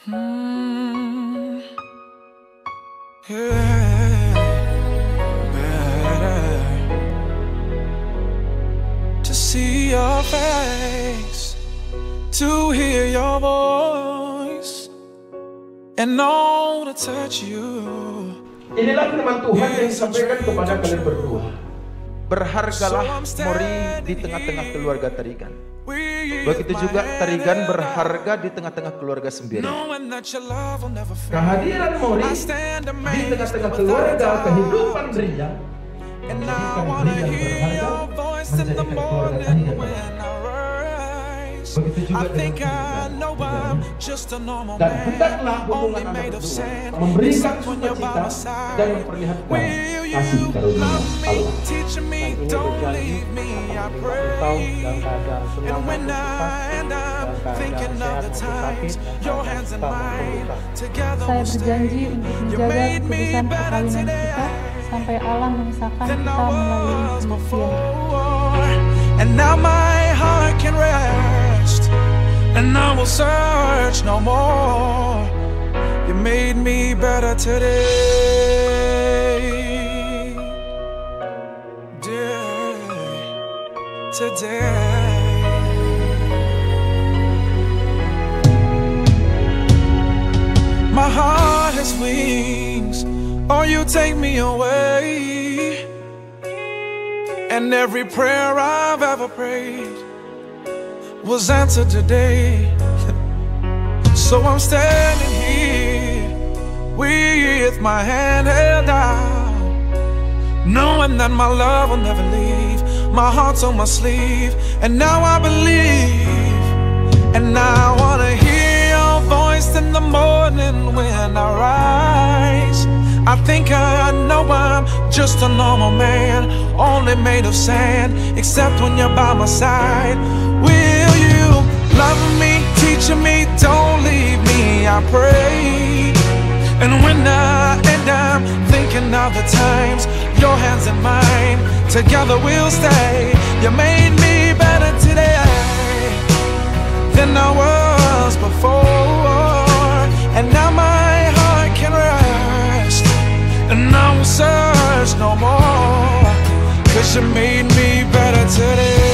Hmm. Yeah. Better to see your face, to hear your voice, and know to touch you. Inilah firman Tuhan yang disampaikan kepada kalian berdua. Berhargalah Mori di tengah-tengah keluarga Tarigan. Begitu juga Tarigan berharga di tengah-tengah keluarga Sembiring. Kehadiran Mori di tengah-tengah keluarga kehidupan Ria menjadikan Ria berharga, menjadikan keluarga Tarigan berharga. Begitu juga dengan dan hendaklah hubungan anda berdua memberikan sukacita dan memperlihatkan kasih karunia Allah. Saya berjanji untuk menjaga keputusan perkawinan kita sampai Allah memisahkan kita melalui kematian. And now my heart can rest, and I will search no more. You made me better today, today. My heart has wings, or you take me away. And every prayer I've ever prayed was answered today. So I'm standing here with my hand held out, knowing that my love will never leave. My heart's on my sleeve, and now I believe. And I wanna hear your voice in the morning when I rise. I think I know I'm just a normal man, only made of sand, except when you're by my side. Will you love me, teach me, don't leave me, I pray. And when I'm thinking of the times, your hands in mine, together we'll stay. You made me better today than I was before, and now my heart can rest, and I will search no more, 'cause you made me better today.